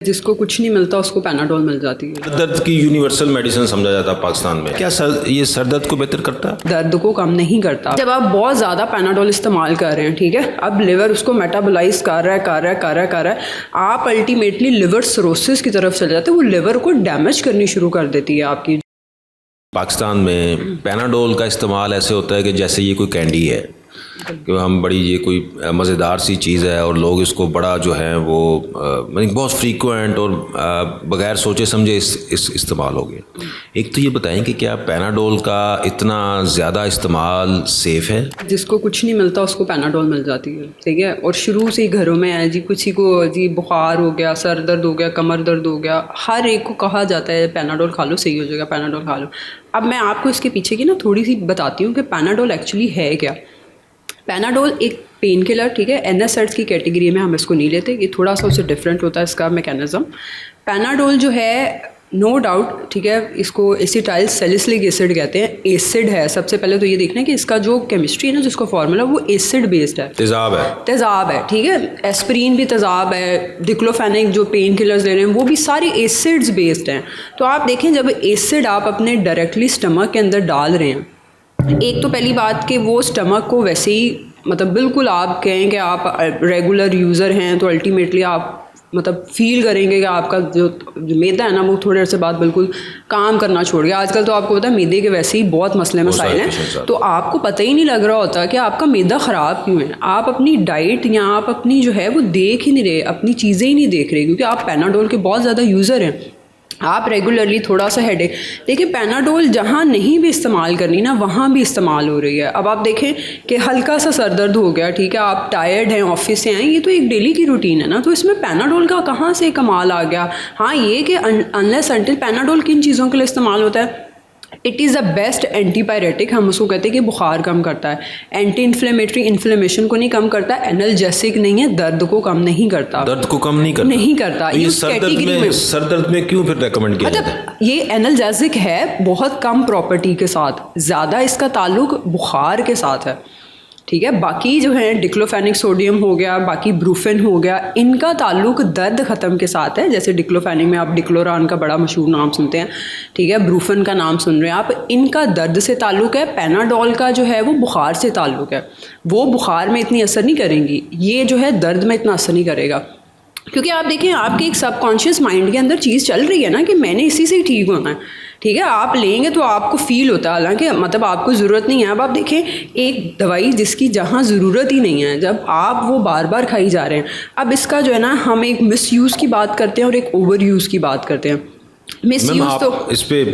जिसको कुछ नहीं मिलता उसको पैनाडोल मिल जाती है। दर्द की यूनिवर्सल मेडिसिन समझा जाता है पाकिस्तान में। क्या ये सर दर्द को बेहतर करता है? दर्द को कम नहीं करता। जब आप बहुत ज़्यादा पैनाडोल इस्तेमाल कर रहे हैं, ठीक है, अब लिवर उसको मेटाबोलाइज कर रहा है, आप अल्टीमेटली लिवर सिरोसिस की तरफ चले जाते हैं। वो लिवर को डैमेज करनी शुरू कर देती है आपकी। पाकिस्तान में पैनाडोल का इस्तेमाल ऐसे होता है कि जैसे ये कोई कैंडी है कि हम बड़ी ये कोई मज़ेदार सी चीज़ है और लोग इसको बड़ा जो है वो बहुत फ्रीक्वेंट और बग़ैर सोचे समझे इस्तेमाल हो गया। एक तो ये बताएं कि क्या पैनाडोल का इतना ज़्यादा इस्तेमाल सेफ़ है? जिसको कुछ नहीं मिलता उसको पैनाडोल मिल जाती है, ठीक है। और शुरू से ही घरों में है जी, किसी को जी बुखार हो गया, सर दर्द हो गया, कमर दर्द हो गया, हर एक को कहा जाता है पैनाडोल खा लो सही हो जाएगा, पैनाडोल खा लो। अब मैं आपको इसके पीछे की ना थोड़ी सी बताती हूँ कि पैनाडोल एक्चुअली है क्या। पैनाडोल एक पेन किलर, ठीक है, एनएसएड्स की कैटेगरी में हम इसको नहीं लेते, ये थोड़ा सा उससे डिफरेंट होता है इसका मैकेनिज़्म। पैनाडोल जो है नो डाउट, ठीक है, इसको एसिटाइल सैलिसिलिक एसिड कहते हैं, एसिड है। सबसे पहले तो ये देखना है कि इसका जो केमिस्ट्री है ना, जिसको फार्मूला, वो एसिड बेस्ड है, तेज़ाब है, ठीक है। एस्पिरिन भी तेज़ाब है, डिक्लोफेनेक जो पेन किलर्स ले रहे हैं वो भी सारे एसिड्स बेस्ड हैं। तो आप देखें जब एसिड आप अपने डायरेक्टली स्टमक के अंदर डाल रहे हैं, एक तो पहली बात कि वो स्टमक को वैसे ही मतलब बिल्कुल आप कहें कि आप रेगुलर यूज़र हैं तो अल्टीमेटली आप मतलब फील करेंगे कि आपका जो मैदा है ना वो थोड़े अर्से बाद बिल्कुल काम करना छोड़ गया। आजकल तो आपको पता है मैदे के वैसे ही बहुत मसले मसाइल हैं, तो आपको पता ही नहीं लग रहा होता कि आपका मैदा ख़राब क्यों है। आप अपनी डाइट या आप अपनी जो है वो देख ही नहीं रहे, अपनी चीज़ें ही नहीं देख रहे, क्योंकि आप पैनाडोल के बहुत ज़्यादा यूज़र हैं। आप रेगुलरली थोड़ा सा हेडेक, देखिए पैनाडोल जहाँ नहीं भी इस्तेमाल करनी ना वहाँ भी इस्तेमाल हो रही है। अब आप देखें कि हल्का सा सर दर्द हो गया, ठीक है, आप टायर्ड हैं, ऑफिस से आए, ये तो एक डेली की रूटीन है ना, तो इसमें पैनाडोल का कहाँ से कमाल आ गया। हाँ, ये कि अनलेस अनटिल पैनाडोल किन चीज़ों के लिए इस्तेमाल होता है, it is the best antipyretic, हम उसको कहते हैं कि बुखार कम करता है, एंटी इन्फ्लेमेटरी, इन्फ्लेमेशन को नहीं कम करता, एनाल्जेसिक नहीं है, दर्द को कम नहीं करता, दर्द को कम नहीं करता, तो ये सर दर्द में क्यों फिर रेकमेंड किया जाता है? ये एनाल्जेसिक है बहुत कम प्रॉपर्टी के साथ, ज़्यादा इसका ताल्लुक बुखार के साथ है, ठीक है। बाकी जो है डिक्लोफेनिक सोडियम हो गया, बाकी ब्रूफेन हो गया, इनका ताल्लुक दर्द ख़त्म के साथ है। जैसे डिक्लोफेनिक में आप डिक्लोरान का बड़ा मशहूर नाम सुनते हैं, ठीक है, ब्रूफेन का नाम सुन रहे हैं आप, इनका दर्द से ताल्लुक है। पैनाडोल का जो है वो बुखार से ताल्लुक है, वो बुखार में इतनी असर नहीं करेंगी, ये जो है दर्द में इतना असर नहीं करेगा। क्योंकि आप देखें आपके एक सबकॉन्शियस माइंड के अंदर चीज़ चल रही है ना कि मैंने इसी से ही ठीक होना है, ठीक है। आप लेंगे तो आपको फील होता है, हालांकि मतलब आपको ज़रूरत नहीं है। अब आप देखें एक दवाई जिसकी जहाँ ज़रूरत ही नहीं है, जब आप वो बार बार खाई जा रहे हैं, अब इसका जो है ना हम एक मिस यूज़ की बात करते हैं और एक ओवर यूज़ की बात करते हैं। आप तो इस पे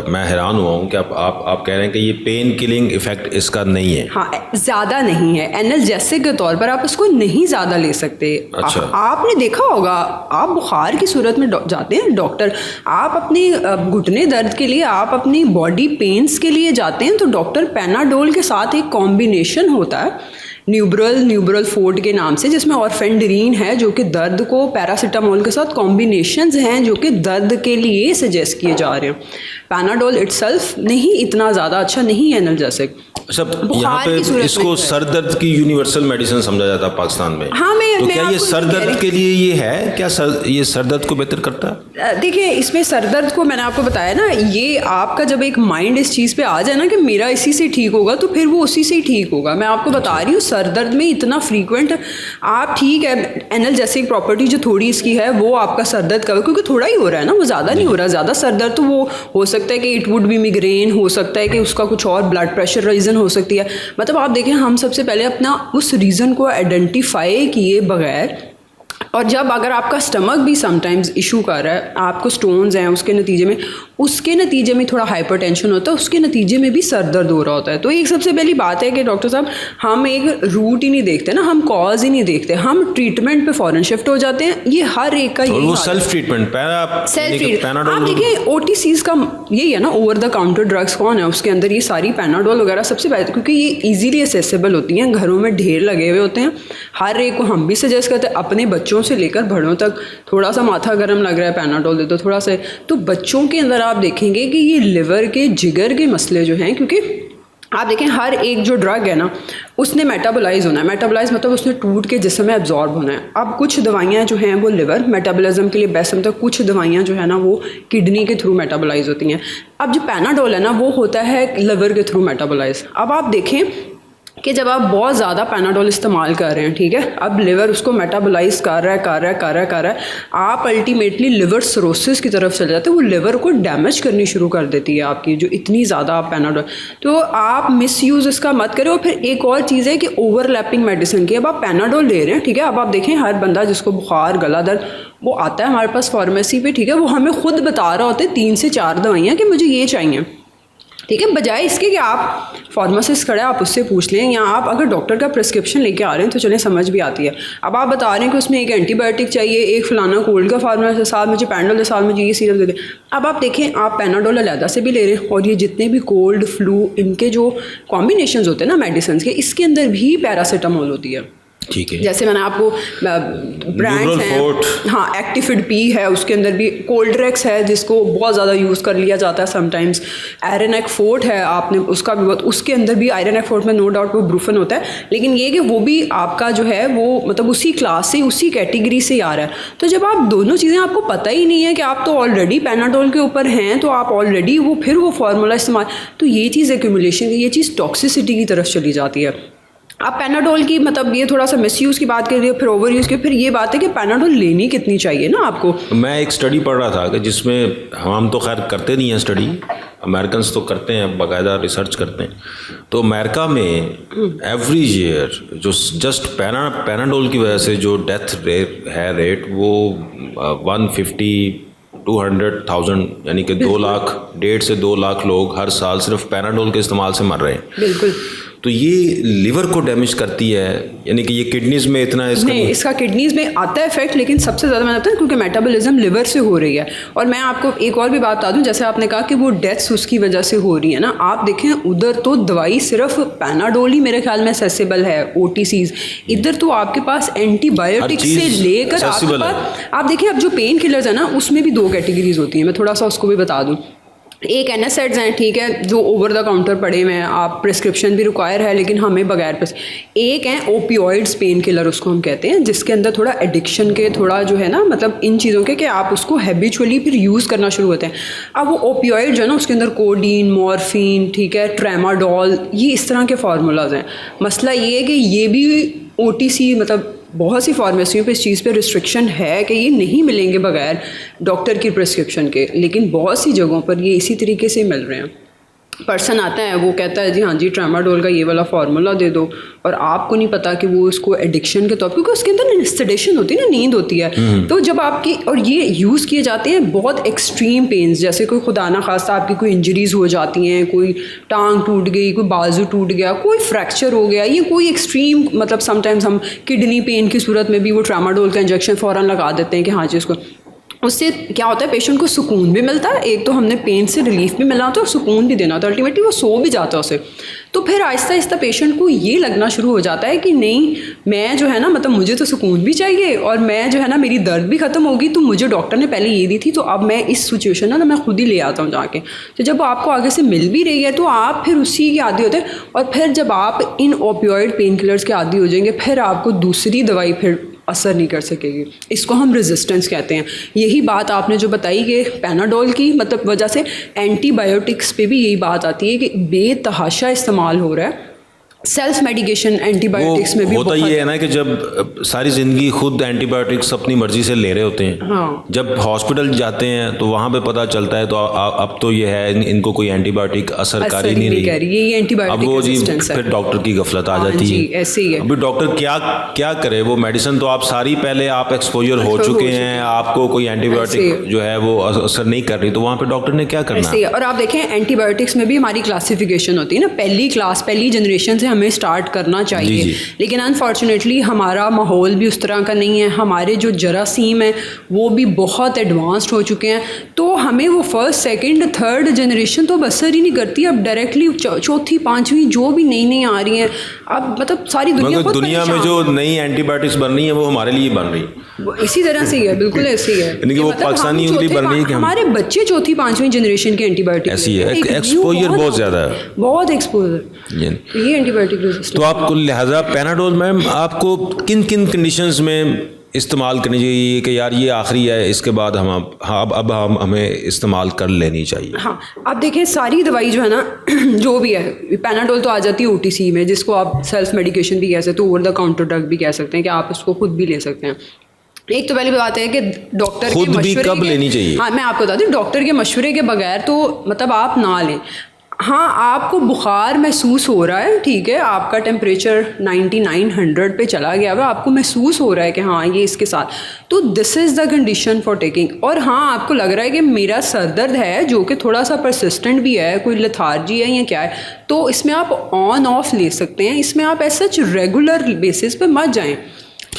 मैं हैरान हुआ हूँ कि आप कह रहे हैं कि ये पेन किलिंग इफेक्ट इसका नहीं है। हाँ, ज़्यादा नहीं है, एनाल्जेसिक के तौर पर आप इसको नहीं ज़्यादा ले सकते। अच्छा। आपने देखा होगा, आप बुखार की सूरत में जाते हैं डॉक्टर, आप अपने घुटने दर्द के लिए, आप अपनी बॉडी पेन्स के लिए जाते हैं, तो डॉक्टर पैनाडोल के साथ एक कॉम्बिनेशन होता है न्यूब्रल फोर्ट के नाम से, जिसमें ऑर्फेंड्रीन है जो कि दर्द को पैरासीटामोल के साथ कॉम्बिनेशंस हैं जो कि दर्द के लिए सजेस्ट किए जा रहे हैं। पैनाडोल इटसेल्फ नहीं इतना ज़्यादा अच्छा नहीं है एनाल्जेसिक। सब यहाँ पे इसको सर दर्द की यूनिवर्सल मेडिसिन समझा जाता है पाकिस्तान में। हाँ, तो क्या ये सर दर्द के लिए ये है क्या, ये सर दर्द को बेहतर करता है? देखिए इसमें सर दर्द को मैंने आपको बताया ना, ये आपका जब एक माइंड इस चीज़ पे आ जाए ना कि मेरा इसी से ठीक होगा, तो फिर वो उसी से ही ठीक होगा। मैं आपको बता रही हूँ सर दर्द में इतना फ्रीक्वेंट आप, ठीक है, एनाल्जेसिक प्रॉपर्टी जो थोड़ी इसकी है वो आपका सर दर्द का, क्योंकि थोड़ा ही हो रहा है ना, वो ज़्यादा नहीं हो रहा। ज़्यादा सर दर्द तो वो हो सकता है कि इट वुड बी मिग्रेन, हो सकता है कि उसका कुछ और ब्लड प्रेशर रीज़न हो सकती है। मतलब आप देखें हम सबसे पहले अपना उस रीज़न को आइडेंटिफाई किए बगैर, और जब अगर आपका स्टमक भी समटाइम्स इशू कर रहा है, आपको स्टोन्स हैं, उसके नतीजे में थोड़ा हाइपरटेंशन होता है, उसके नतीजे में भी सर दर्द हो रहा होता है। तो एक सबसे पहली बात है कि डॉक्टर साहब हम एक रूट ही नहीं देखते ना, हम कॉज ही नहीं देखते, हम ट्रीटमेंट पे फ़ौरन शिफ्ट हो जाते हैं। ये हर एक का यही सेल्फ ट्रीटमेंट। आप देखिए OTCs का यही है ना, ओवर द काउंटर ड्रग्स कौन है, उसके अंदर ये सारी पैनाडोल वगैरह सबसे पहले, क्योंकि ये ईजीली एसेसिबल होती हैं, घरों में ढेर लगे हुए होते हैं, हर एक को हम भी सजेस्ट करते हैं। अपने बच्चों से लेकर बड़ों तक, थोड़ा सा माथा गर्म लग रहा है पैनाडोल दे दो थोड़ा सा। तो बच्चों के अंदर आप देखेंगे कि ये लिवर के, जिगर के मसले जो हैं, क्योंकि आप देखें हर एक जो ड्रग है ना उसने मेटाबोलाइज होना है। मेटाबोलाइज मतलब उसने टूट के जिस्म में एब्जॉर्ब होना है। अब कुछ दवाइयाँ जो हैं वो लिवर मेटाबॉलिज्म के लिए बेस्ट समझता है, कुछ दवाइयाँ जो है ना वो किडनी के थ्रू मेटाबोलाइज होती हैं। अब जो पैनाडोल है ना वो होता है लिवर के थ्रू मेटाबोलाइज। अब आप देखें कि जब आप बहुत ज़्यादा पैनाडोल इस्तेमाल कर रहे हैं, ठीक है, अब लिवर उसको मेटाबोलाइज कर रहा है, आप अल्टीमेटली लिवर सिरोसिस की तरफ चले जाते हैं। वो लिवर को डैमेज करनी शुरू कर देती है आपकी, जो इतनी ज़्यादा आप पैनाडोल, तो आप मिस यूज़ इसका मत करें। और फिर एक और चीज़ है कि ओवरलैपिंग मेडिसिन की, अब आप पैनाडोल ले रहे हैं, ठीक है, अब आप देखें हर बंदा जिसको बुखार गला दर्द वो आता है हमारे पास फार्मेसी पे, ठीक है, वो हमें खुद बता रहा होता है 3 से 4 दवाइयाँ कि मुझे ये चाहिए, ठीक है, बजाय इसके कि आप फार्मासिस्ट खड़ा है आप उससे पूछ लें, या आप अगर डॉक्टर का प्रिस्क्रिप्शन लेके आ रहे हैं तो चलें समझ भी आती है। अब आप बता रहे हैं कि उसमें एक एंटीबायोटिक चाहिए, एक फलाना कोल्ड का फार्मूला के साथ मुझे पैनाडोल के साथ मुझे ये सीरप दे दें। अब आप देखें आप पैनाडोल अलहदा से भी ले रहे हैं, और ये जितने भी कोल्ड फ्लू इनके जो कॉम्बिनेशंस होते हैं ना मेडिसिन के, इसके अंदर भी पैरासीटामोल होती है, ठीक है। जैसे मैंने आपको ब्रांड्स हैं, हाँ एक्टिफिड पी है, उसके अंदर भी कोल्ड्रेक्स है जिसको बहुत ज़्यादा यूज़ कर लिया जाता है समटाइम्स, आयरन एक्ट फोर्ट है, आपने उसका भी बहुत, उसके अंदर भी आयरन एक्ट फोर्ट में नो डाउट वो ब्रूफन होता है, लेकिन ये कि वो भी आपका जो है वो मतलब उसी क्लास से उसी कैटेगरी से आ रहा है। तो जब आप दोनों चीज़ें आपको पता ही नहीं है कि आप तो ऑलरेडी पैनाडोल के ऊपर हैं, तो आप ऑलरेडी वो फिर वो फार्मूला इस्तेमाल, तो ये चीज़ एक्यूमुलेशन, ये चीज़ टॉक्सिसिटी की तरफ चली जाती है। आप पैनाडोल की मतलब ये थोड़ा सा मिसयूज़ की बात कर रही है, फिर ओवर यूज़ की, फिर ये बात है कि पैनाडोल लेनी कितनी चाहिए ना आपको। मैं एक स्टडी पढ़ रहा था कि जिसमें हम तो खैर करते नहीं हैं स्टडी, अमेरिकन तो करते हैं, बाकायदा रिसर्च करते हैं। तो अमेरिका में एवरी ईयर जो जस्ट पैनाडोल की वजह से जो डेथ रेट वो 150-200,000 यानी कि 1.5 से 2 लाख लोग हर साल सिर्फ पैनाडोल के इस्तेमाल से मर रहे हैं। बिल्कुल। तो ये लिवर को डैमेज करती है, यानी कि ये किडनीज़ में इतना नहीं, इसका किडनीज़ में आता है इफेक्ट, लेकिन सबसे ज़्यादा मैंने बताया क्योंकि मेटाबॉलिज्म लिवर से हो रही है। और मैं आपको एक और भी बात बता दूं, जैसे आपने कहा कि वो डेथ्स उसकी वजह से हो रही है ना, आप देखें उधर तो दवाई सिर्फ पैनाडोल ही मेरे ख्याल में एक्सेसिबल है, OTCs, इधर तो आपके पास एंटीबायोटिक से लेकर आपके पास, आप देखिए अब जो पेन किलर्स है ना उसमें भी 2 कैटेगरीज होती हैं, मैं थोड़ा सा उसको भी बता दूँ। एक NSAIDs हैं, ठीक है, जो ओवर द काउंटर पड़े हुए हैं, आप प्रिस्क्रिप्शन भी रिक्वायर है लेकिन हमें बगैर एक हैं ओपियोइड्स पेन किलर उसको हम कहते हैं, जिसके अंदर थोड़ा एडिक्शन के थोड़ा जो है ना मतलब इन चीज़ों के कि आप उसको हैबिचुअली फिर यूज़ करना शुरू होते हैं। अब वो ओपियोइड जो है ना उसके अंदर कोडीन, मॉर्फिन, ठीक है, ट्रेमाडोल, ये इस तरह के फार्मूलाज हैं। मसला ये है कि ये भी OTC मतलब बहुत सी फार्मेसियों पे इस चीज़ पे रिस्ट्रिक्शन है कि ये नहीं मिलेंगे बगैर डॉक्टर की प्रिस्क्रिप्शन के, लेकिन बहुत सी जगहों पर ये इसी तरीके से मिल रहे हैं। पर्सन आता है वो कहता है जी हाँ जी ट्रेमाडोल का ये वाला फार्मूला दे दो, और आपको नहीं पता कि वो उसको एडिक्शन के तौर, क्योंकि उसके अंदर सेडेशन होती है ना, नींद होती है, तो जब आपकी, और ये यूज़ किए जाते हैं बहुत एक्सट्रीम पेन्स, जैसे कोई खुदा ना खास्ता आपकी कोई इंजरीज हो जाती हैं, कोई टांग टूट गई, कोई बाजू टूट गया, कोई फ्रैक्चर हो गया, ये कोई एक्सट्रीम मतलब समटाइम्स हम किडनी पेन की सूरत में भी वो ट्रेमाडोल का इंजेक्शन फ़ौरन लगा देते हैं कि हाँ जी उसको, उससे क्या होता है पेशेंट को सुकून भी मिलता है, एक तो हमने पेन से रिलीफ भी मिला होता है और सुकून भी देना होता है, अल्टीमेटली वो सो भी जाता है उसे। तो फिर आहिस्ता आहिस्ता पेशेंट को ये लगना शुरू हो जाता है कि नहीं मैं जो है ना मतलब मुझे तो सुकून भी चाहिए और मैं जो है ना मेरी दर्द भी ख़त्म होगी, तो मुझे डॉक्टर ने पहले ये दी थी तो अब मैं इस सिचुएशन ना मैं खुद ही ले आता हूँ जाके। तो जब आपको आगे से मिल भी रही है तो आप फिर उसी के आदी होते हैं, और फिर जब आप इन ओपियोइड पेन किलर्स के आदी हो जाएंगे फिर आपको दूसरी दवाई फिर असर नहीं कर सकेगी। इसको हम रेजिस्टेंस कहते हैं। यही बात आपने जो बताई कि पैनाडोल की मतलब वजह से एंटीबायोटिक्स पे भी यही बात आती है कि बेतहाशा इस्तेमाल हो रहा है, सेल्फ मेडिकेशन एंटीबायोटिक्स में भी होता ये है ना कि जब सारी ज़िंदगी खुद एंटीबायोटिक्स अपनी मर्जी से ले रहे होते हैं, हाँ। जब हॉस्पिटल जाते हैं तो वहाँ पे पता चलता है तो अब तो ये है इनको कोई एंटीबायोटिक असर कर ही नहीं रही, ये एंटीबायोटिक अब वो जी रेजिस्टेंस है। फिर डॉक्टर की गफलत आ जाती है, ऐसे ही है। अभी डॉक्टर क्या करे, वो मेडिसिन तो आप सारी पहले आप एक्सपोजर हो चुके हैं, आपको कोई एंटीबायोटिक जो है वो असर नहीं कर रही, तो वहाँ पे डॉक्टर ने क्या करना है। और आप देखें एंटीबायोटिक्स में भी हमारी क्लासिफिकेशन होती है ना, पहली क्लास पहली जनरेशन से हमें स्टार्ट करना चाहिए। जी। लेकिन अनफॉर्चुनेटली हमारा माहौल भी उस तरह का नहीं है, हमारे जो जरासीम हैं वो भी बहुत एडवांस्ड हो चुके हैं, तो हमें वो फर्स्ट सेकंड थर्ड जनरेशन तो अब असर ही नहीं करती। अब डायरेक्टली चौथी पांचवी जो भी नई नई आ रही हैं, अब मतलब सारी दुनिया मगर दुनिया में जो नई एंटीबायोटिक्स बन रही है वो हमारे लिए बन रही है, इसी तरह से ही है, बिल्कुल ऐसे ही है। यानी कि वो मतलब पाकिस्तानी हम उंगली चौथे बन रही है कि हमारे बच्चे चौथी पांचवी जनरेशन के एंटीबायोटिक ऐसी है, एक्सपोजर बहुत ज़्यादा है, बहुत एक्सपोजर ये एंटीबायोटिक रेजिस्टेंस। तो आपको लिहाजा पैनाडोल मैम आपको किन किन कंडीशंस में इस्तेमाल करनी चाहिए कि यार ये आखिरी है, इसके बाद अब हम हमें इस्तेमाल कर लेनी चाहिए? हाँ, आप देखें सारी दवाई जो है ना जो भी है, पैनाडोल तो आ जाती है OTC में, जिसको आप सेल्फ मेडिकेशन भी कह सकते हो, ओवर द काउंटर ड्रग भी कह सकते हैं कि आप उसको खुद भी ले सकते हैं। एक तो पहले बात है कि डॉक्टर के खुद भी कब लेनी चाहिए? हाँ, मैं आपको बता दूँ, डॉक्टर के मशवरे के बगैर तो मतलब आप ना लें। हाँ, आपको बुखार महसूस हो रहा है, ठीक है, आपका टेम्परेचर 99-100 पे चला गया है, आपको महसूस हो रहा है कि हाँ ये इसके साथ, तो this is the condition for taking. और हाँ, आपको लग रहा है कि मेरा सर दर्द है जो कि थोड़ा सा परसिस्टेंट भी है, कोई लेथार्जी है या क्या है, तो इसमें आप ऑन ऑफ ले सकते हैं। इसमें आप ऐसा रेगुलर बेसिस पे मत जाएं।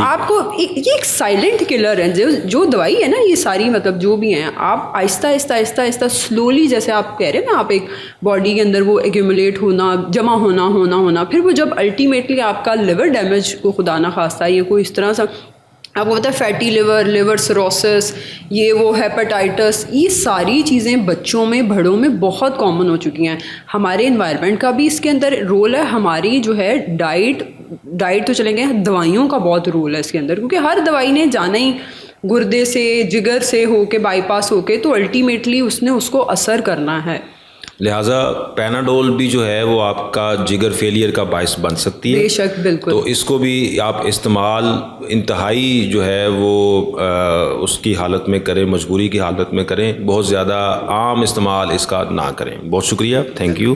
आपको ये एक साइलेंट किलर है, जो दवाई है ना, ये सारी मतलब जो भी हैं, आप आहिस्ता आहिस्ता आहिस्ता आहिस्ता स्लोली, जैसे आप कह रहे हैं ना, आप एक बॉडी के अंदर वो एक्यूमुलेट होना, जमा होना, फिर वो जब अल्टीमेटली आपका लिवर डैमेज को खुदा ना खास्ता ये कोई इस तरह सा आपको पता है, फैटी लिवर सिरोसिस, ये वो हेपेटाइटिस, ये सारी चीज़ें बच्चों में बड़ों में बहुत कॉमन हो चुकी हैं। हमारे इन्वायरमेंट का भी इसके अंदर रोल है, हमारी जो है डाइट तो चलेंगे, दवाइयों का बहुत रोल है इसके अंदर, क्योंकि हर दवाई ने जाना ही गुर्दे से जिगर से होके बाईपास होके, तो अल्टीमेटली उसने उसको असर करना है। लिहाजा पैनाडोल भी जो है वो आपका जिगर फेलियर का बायस बन सकती है। बेशक, बिल्कुल। तो इसको भी आप इस्तेमाल इंतहाई जो है वो उसकी हालत में करें, मजबूरी की हालत में करें, बहुत ज़्यादा आम इस्तेमाल इसका ना करें। बहुत शुक्रिया, थैंक यू।